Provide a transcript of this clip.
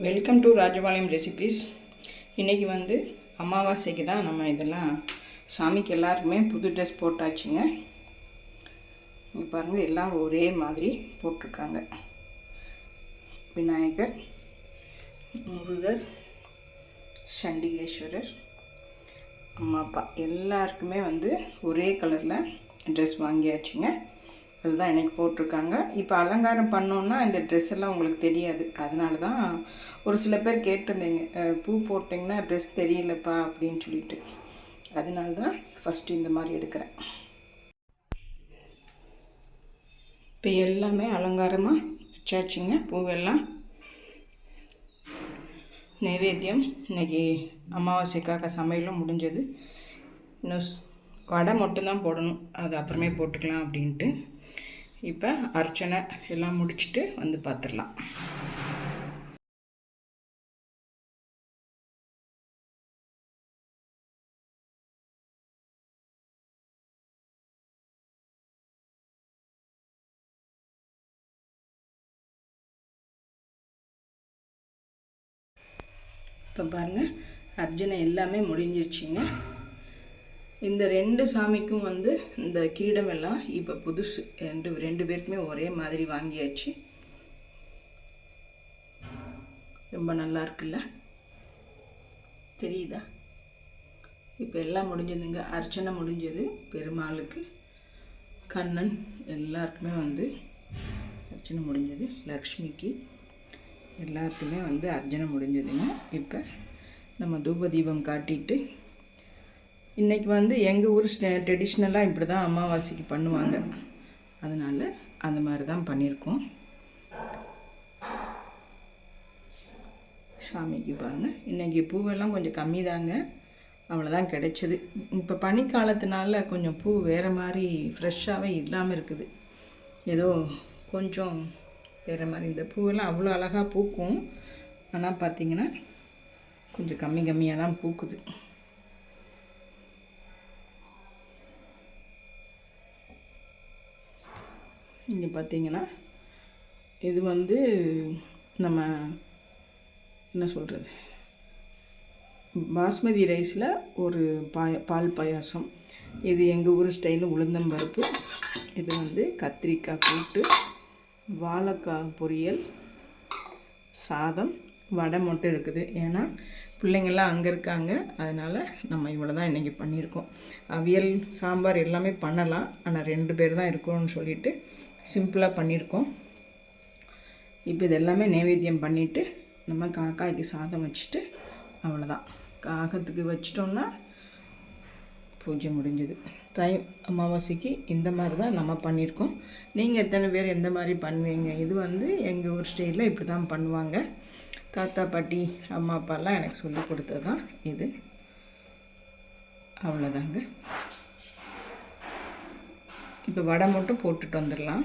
Welcome to Rajapalayam recipes. இன்றைக்கி வந்து அமாவாசைக்கு தான் நம்ம இதெல்லாம் சாமிக்கு எல்லாருக்குமே புது ட்ரெஸ் போட்டாச்சுங்க. இங்கே பாருங்கள், எல்லாம் ஒரே மாதிரி போட்டிருக்காங்க. விநாயகர், முருகர், சண்டிகேஸ்வரர், அம்மா அப்பா எல்லாருக்குமே வந்து ஒரே கலரில் ட்ரெஸ் வாங்கியாச்சுங்க. அதுதான் எனக்கு போட்டிருக்காங்க. இப்போ அலங்காரம் பண்ணோன்னா இந்த ட்ரெஸ் எல்லாம் உங்களுக்கு தெரியாது. அதனால தான் ஒரு சில பேர் கேட்டிருந்தீங்க, பூ போட்டிங்கன்னா ட்ரெஸ் தெரியலப்பா அப்படின்னு சொல்லிட்டு. அதனால தான் ஃபஸ்ட்டு இந்த மாதிரி எடுக்கிறேன். இப்போ எல்லாமே அலங்காரமாக வச்சாச்சுங்க. பூவெல்லாம் நைவேத்தியம் இன்றைக்கி அமாவாசைக்காக சமையலும் முடிஞ்சது. இன்னும் வடை மட்டும்தான் போடணும், அது அப்புறமே போட்டுக்கலாம் அப்படின்ட்டு. இப்போ அர்ச்சனை எல்லாம் முடிச்சுட்டு வந்து பார்த்துடலாம். இப்போ பாருங்கள், அர்ச்சனை எல்லாமே முடிஞ்சிருச்சுங்க. இந்த ரெண்டு சாமிக்கும் வந்து இந்த கிரீடம் எல்லாம் இப்போ புதுசு. ரெண்டு பேருக்குமே ஒரே மாதிரி வாங்கியாச்சு. ரொம்ப நல்லா இருக்குல்ல, தெரியுதா? இப்போ எல்லாம் முடிஞ்சதுங்க. அர்ச்சனை முடிஞ்சது. பெருமாளுக்கு, கண்ணன் எல்லாருக்குமே வந்து அர்ச்சனை முடிஞ்சது. லக்ஷ்மிக்கு எல்லாருக்குமே வந்து அர்ச்சனை முடிஞ்சதுங்க. இப்போ நம்ம தூப தீபம் காட்டிட்டு, இன்றைக்கி வந்து எங்கள் ஊர் ட்ரெடிஷ்னலாக இப்படி தான் அமாவாசைக்கு பண்ணுவாங்க. அதனால் அந்த மாதிரி தான் பண்ணியிருக்கோம். சாமிக்கு பாருங்கள், இன்றைக்கி பூவெல்லாம் கொஞ்சம் கம்மி தாங்க, அவ்வளோதான் கிடைச்சிது. இப்போ பனிக்காலத்தினால கொஞ்சம் பூ வேறு மாதிரி ஃப்ரெஷ்ஷாகவே இல்லாமல் இருக்குது. ஏதோ கொஞ்சம் வேறு மாதிரி. இந்த பூவெல்லாம் அவ்வளோ அழகாக பூக்கும், ஆனால் பார்த்திங்கன்னா கொஞ்சம் கம்மியாக தான் பூக்குது. இங்கே பார்த்தீங்கன்னா இது வந்து நம்ம என்ன சொல்கிறது, பாஸ்மதி ரைஸில் ஒரு பால் பாயாசம். இது எங்கள் ஊர் ஸ்டைலில் உளுந்தம்பருப்பு. இது வந்து கத்திரிக்காய் கூட்டு, வாழைக்காய் பொரியல், சாதம், வடை மட்டும் இருக்குது. ஏன்னா பிள்ளைங்கள்லாம் அங்கே இருக்காங்க, அதனால் நம்ம இவ்வளோ தான் இன்றைக்கி பண்ணியிருக்கோம். அவியல், சாம்பார் எல்லாமே பண்ணலாம், ஆனால் 2 பேர் தான் இருக்கணும்னு சொல்லிவிட்டு சிம்பிளாக பண்ணியிருக்கோம். இப்போ இது எல்லாமே நைவேத்தியம் பண்ணிவிட்டு நம்ம காக்காய்க்கு சாதம் வச்சுட்டு அவ்வளோதான். காகத்துக்கு வச்சிட்டோம்னா பூஜை முடிஞ்சது. அமாவாசைக்கு இந்த மாதிரி தான் நம்ம பண்ணியிருக்கோம். நீங்கள் எத்தனை பேர் எந்த மாதிரி பண்ணுவீங்க? இது வந்து எங்கள் ஊர் ஸ்டைலில் இப்படி தான் பண்ணுவாங்க. தாத்தா பாட்டி அம்மா அப்பாலாம் எனக்கு சொல்லி கொடுத்தது தான் இது. அவ்வளோதாங்க. இப்போ வடை மட்டும் போட்டுட்டு வந்துடலாம்.